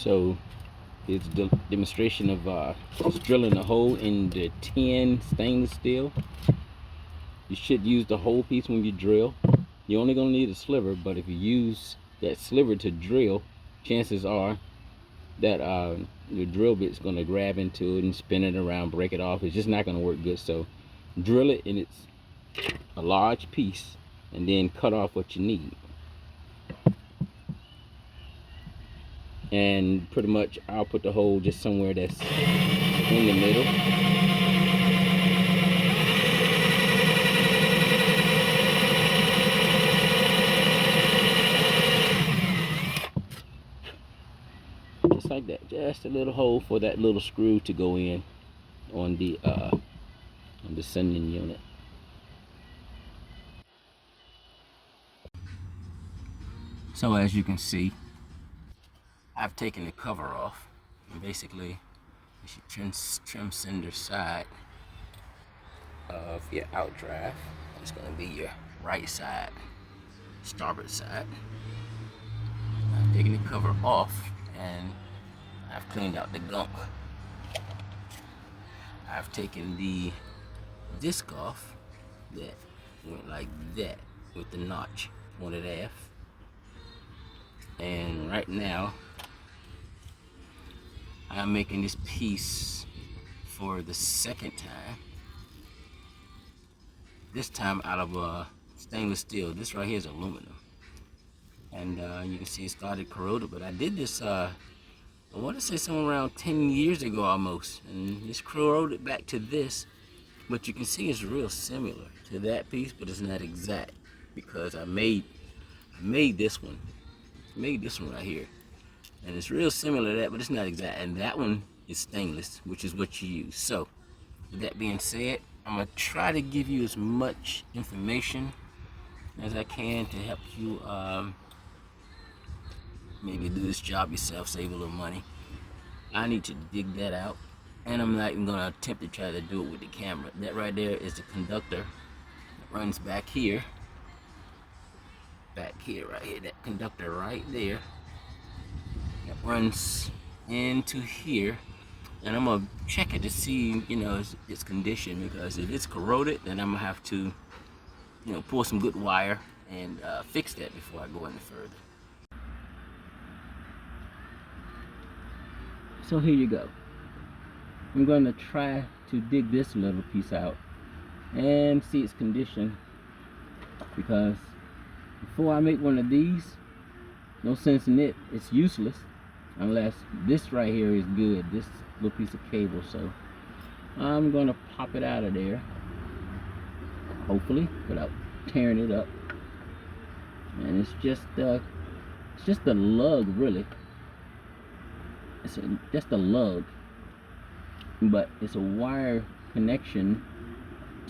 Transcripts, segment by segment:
So it's the demonstration of just drilling a hole in the tin stainless steel. You should use the whole piece when you drill. You're only gonna need a sliver, but if you use that sliver to drill, chances are that your drill bit's gonna grab into it and spin it around, break it off. It's just not gonna work good. So drill it in its a large piece and then cut off what you need. And pretty much I'll put the hole just somewhere that's in the middle. Just like that, just a little hole for that little screw to go in on the sending unit. So as you can see, I've taken the cover off, and basically you should trim center side of your outdrive. It's going to be your right side, starboard side. I've taken the cover off and I've cleaned out the gunk. I've taken the disc off that went like that with the notch pointed aft. And right now I'm making this piece for the second time. This time out of stainless steel. This right here is aluminum. And you can see it started corroded, but I did this I want to say somewhere around 10 years ago almost, and it's corroded back to this, but you can see it's real similar to that piece, but it's not exact because I made this one. Made this one right here, and it's real similar to that, but it's not exact. And that one is stainless, which is what you use. So with that being said, I'm gonna try to give you as much information as I can to help you maybe do this job yourself, save a little money. I need to dig that out, and I'm not even gonna attempt to try to do it with the camera. That right there is the conductor that runs back here, right here, that conductor right there that runs into here, and I'm gonna check it to see, you know, its condition, because if it's corroded, then I'm gonna have to, you know, pull some good wire and fix that before I go any further. So here you go. I'm gonna try to dig this little piece out and see its condition, because before I make one of these, no sense in it. It's useless unless this right here is good, this little piece of cable. So I'm gonna pop it out of there, hopefully without tearing it up. And it's just a lug, really. It's just a lug, but it's a wire connection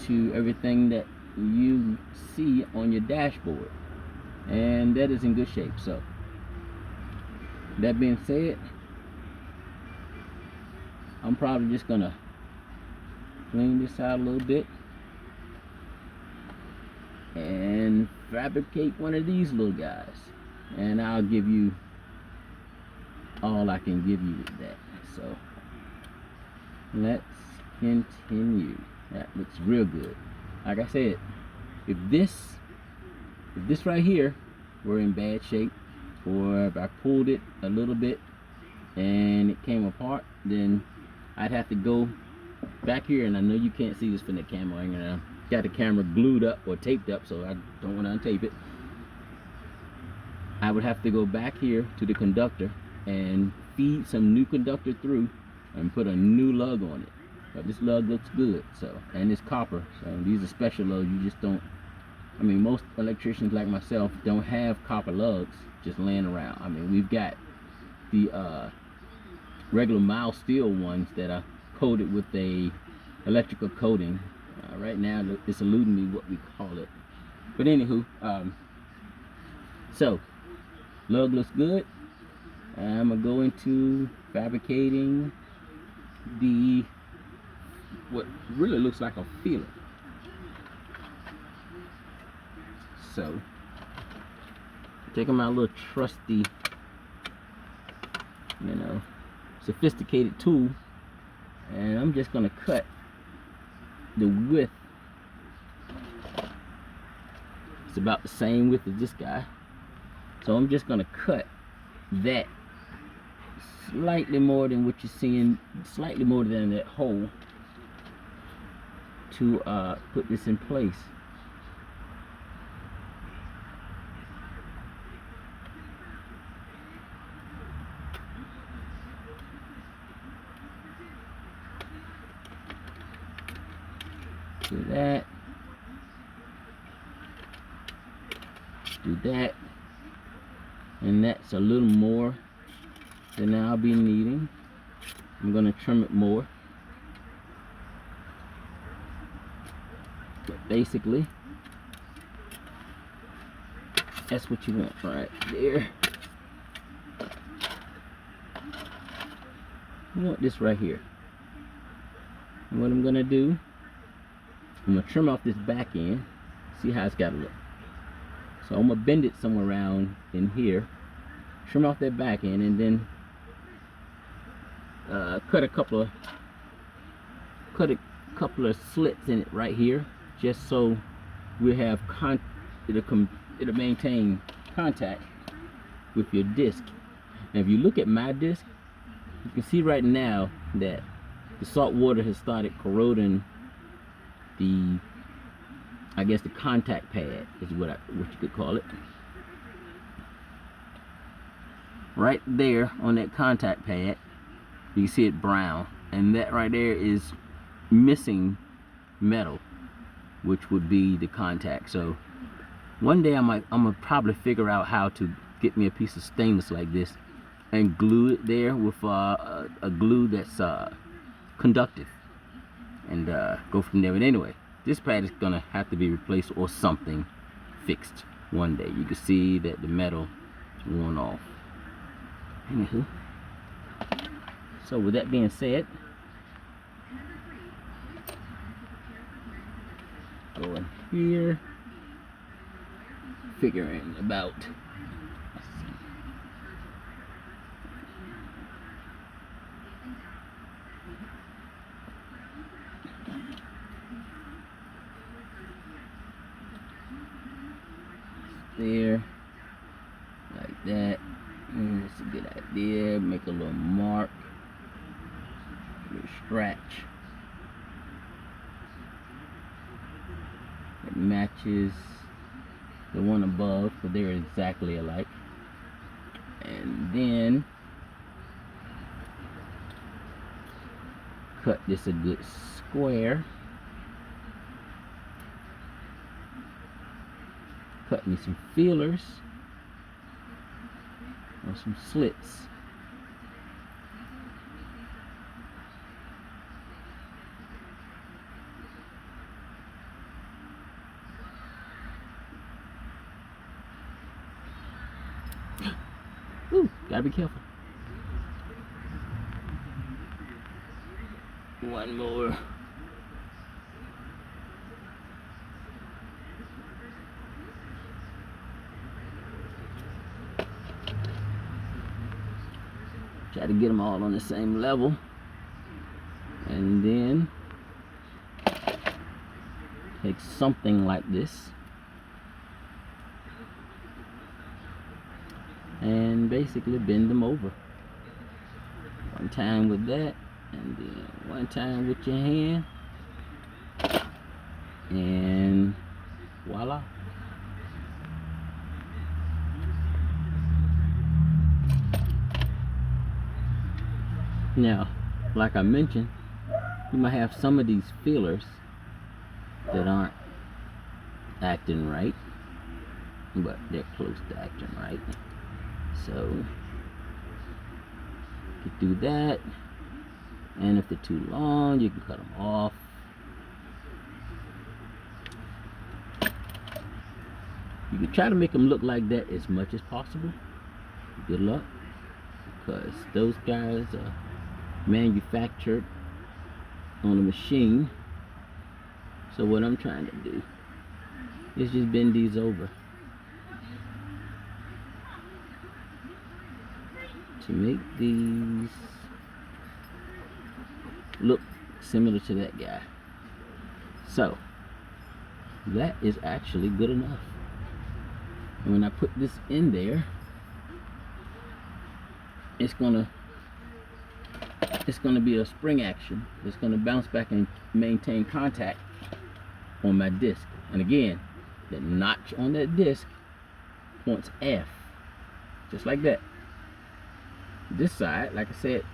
to everything that you see on your dashboard, and that is in good shape. So that being said, I'm probably just gonna clean this out a little bit and fabricate one of these little guys, and I'll give you all I can give you with that. So let's continue. That looks real good. Like I said, if this right here were in bad shape, or if I pulled it a little bit and it came apart, then I'd have to go back here, and I know you can't see this from the camera. I'm gonna got the camera glued up or taped up, so I don't want to untape it. I would have to go back here to the conductor and feed some new conductor through and put a new lug on it. But this lug looks good, so, and it's copper, so these are special lugs. You just don't, I mean, most electricians like myself don't have copper lugs just laying around. I mean, we've got the regular mild steel ones that are coated with a electrical coating. Right now it's eluding me what we call it, but anywho, so lug looks good. I'm gonna go into fabricating the what really looks like a feeler. So taking my little trusty, you know, sophisticated tool, and I'm just gonna cut the width. It's about the same width as this guy, so I'm just gonna cut that slightly more than what you're seeing, slightly more than that hole, to put this in place. Do that. Do that. And that's a little more than I'll be needing. I'm going to trim it more. But basically, that's what you want right there. You want this right here. And what I'm going to do, I'm going to trim off this back end. See how it's got to look. So I'm going to bend it somewhere around in here. Trim off that back end, and then cut a couple of slits in it right here, just so we have it'll maintain contact with your disc. And if you look at my disc, you can see right now that the salt water has started corroding the, I guess, the contact pad is what you could call it. Right there on that contact pad, you can see it brown, and that right there is missing metal, which would be the contact. So one day I'm gonna probably figure out how to get me a piece of stainless like this and glue it there with a glue that's conductive, and go from there. But anyway, this pad is gonna have to be replaced or something fixed one day. You can see that the metal is worn off. Anywho, so with that being said, go in here, figuring about, there, like that. And that's a good idea. Make a little mark, a little scratch. It matches the one above, so they're exactly alike. And then cut this a good square. Cut me some feelers or some slits. Ooh, gotta be careful. One more. Try to get them all on the same level, and then take something like this and basically bend them over. One time with that, and then one time with your hand, and voila. Now, like I mentioned, you might have some of these feelers that aren't acting right, but they're close to acting right. So you can do that, and if they're too long, you can cut them off. You can try to make them look like that as much as possible. Good luck, because those guys are manufactured on a machine. So what I'm trying to do is just bend these over to make these look similar to that guy. So that is actually good enough. And when I put this in there, it's gonna be a spring action. It's gonna bounce back and maintain contact on my disc. And again, the notch on that disc points F, just like that. This side, like I said,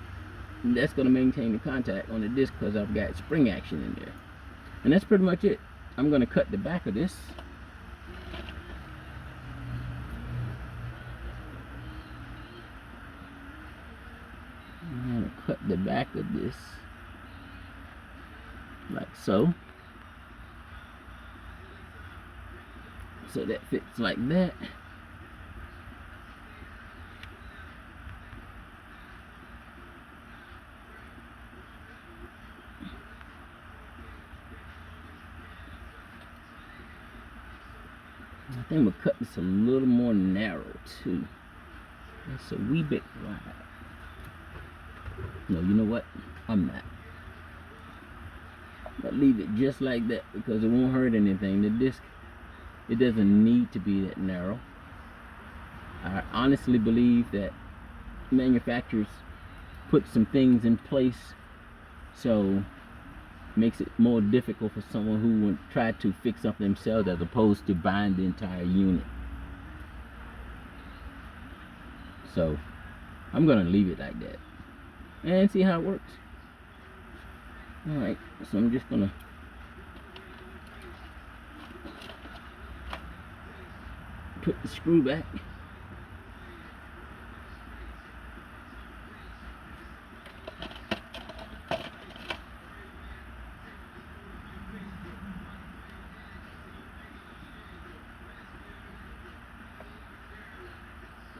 that's gonna maintain the contact on the disc because I've got spring action in there. And that's pretty much it. I'm gonna cut the back of this. I'm gonna cut the back of this like so. So that fits like that. I think we'll cut this a little more narrow too. It's a wee bit wide. No, you know what? I'm not. But leave it just like that because it won't hurt anything. The disc, it doesn't need to be that narrow. I honestly believe that manufacturers put some things in place so it makes it more difficult for someone who would try to fix something themselves as opposed to buying the entire unit. So I'm gonna leave it like that and see how it works. Alright, so I'm just gonna put the screw back.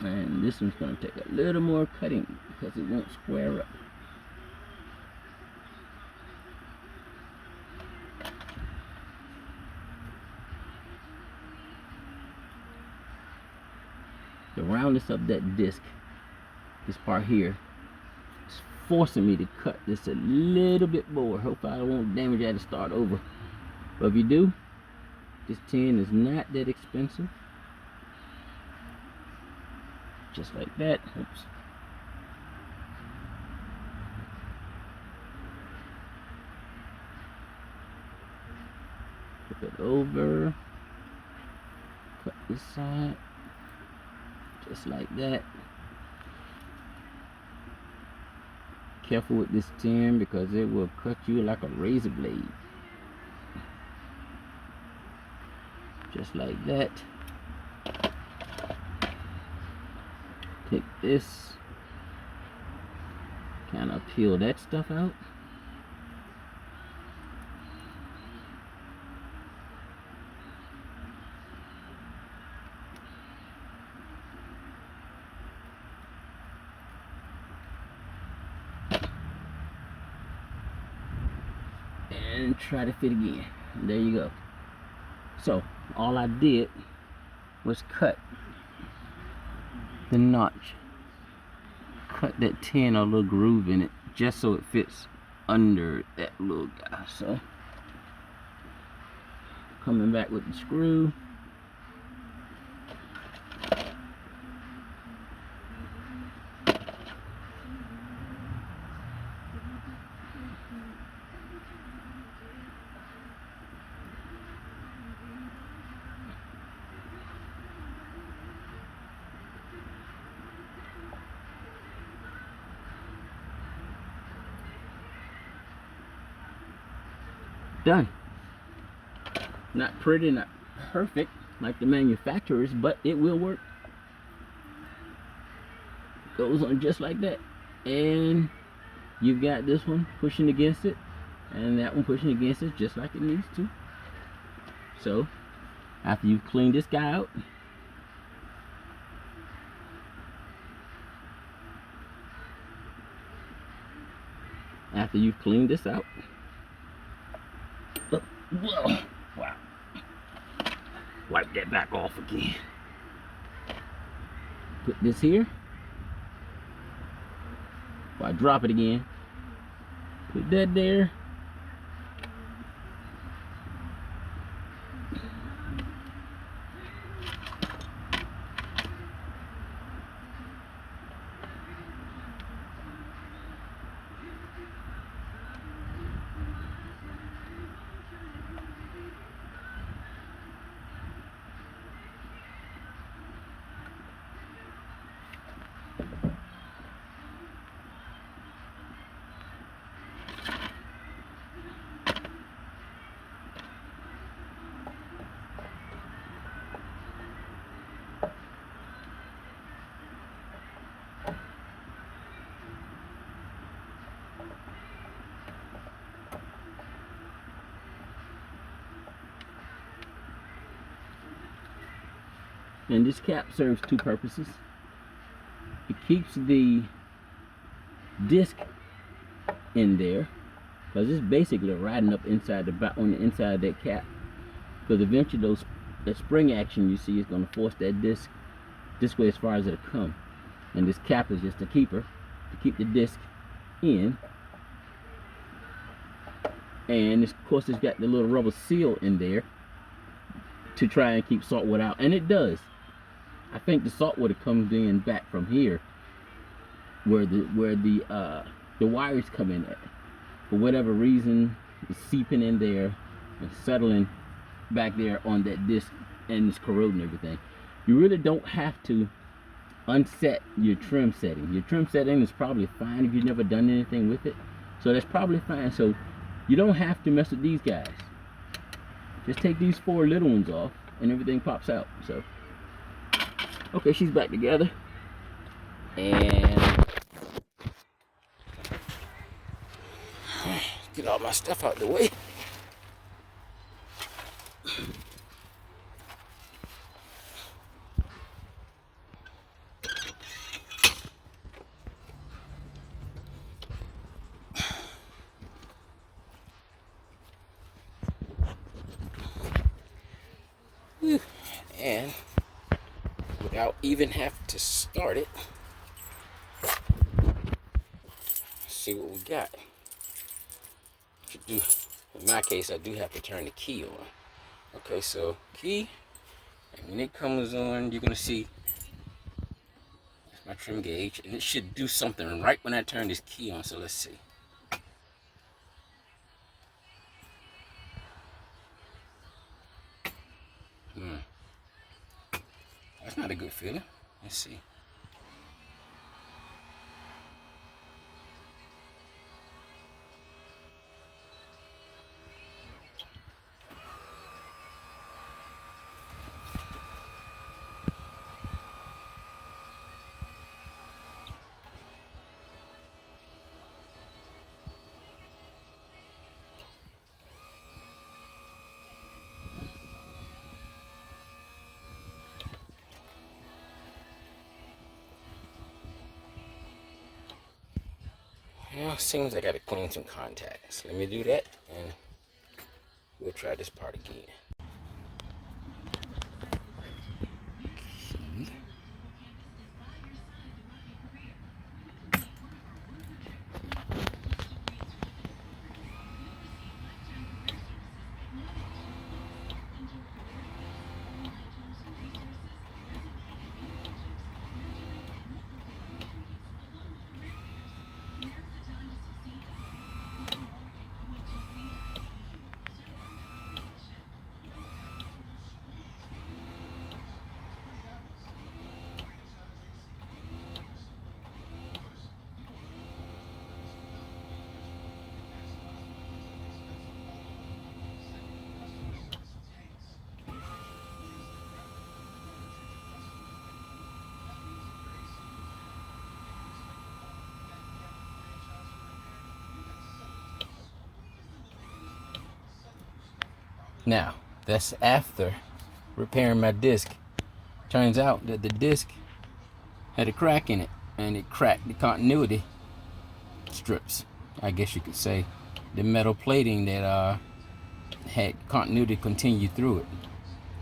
And this one's gonna take a little more cutting because it won't square up. The roundness of that disc, this part here, is forcing me to cut this a little bit more. Hope I won't damage it to start over. But if you do, this tin is not that expensive. Just like that. Oops. Flip it over. Cut this side. Just like that. Careful with this tin because it will cut you like a razor blade. Just like that. Take this, kind of peel that stuff out. And try to fit again. And there you go. So all I did was cut the notch, cut that tin a little groove in it just so it fits under that little guy. So coming back with the screw, done. Not pretty, not perfect like the manufacturers, but it will work. Goes on just like that. And you've got this one pushing against it and that one pushing against it just like it needs to. So after you've cleaned this guy out, whoa, wow, wipe that back off again. Put this here. If I drop it again, Put that there. And this cap serves two purposes. It keeps the disc in there, because it's basically riding up inside on the inside of that cap. Because eventually that spring action you see is going to force that disc this way as far as it'll come. And this cap is just a keeper to keep the disc in. And of course it's got the little rubber seal in there to try and keep saltwater out, and it does. I think the saltwater comes in back from here, where the wires come in at. For whatever reason, it's seeping in there and settling back there on that disc, and it's corroding everything. You really don't have to unset your trim setting. Your trim setting is probably fine if you've never done anything with it, so that's probably fine. So you don't have to mess with these guys. Just take these 4 little ones off and everything pops out. So okay, she's back together, and get all my stuff out the way. And without even have to start it, let's see what we got. In my case, I do have to turn the key on. Okay, so key, and when it comes on, you're gonna see my trim gauge, and it should do something right when I turn this key on. So let's see. That's not a good feeling. Let's see. Well, seems I gotta clean some contacts. Let me do that, and we'll try this part again. Now, that's after repairing my disc. Turns out that the disc had a crack in it, and it cracked the continuity strips. I guess you could say the metal plating that had continuity continue through it.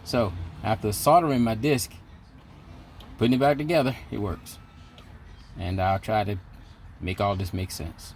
So after soldering my disc, putting it back together, it works. And I'll try to make all this make sense.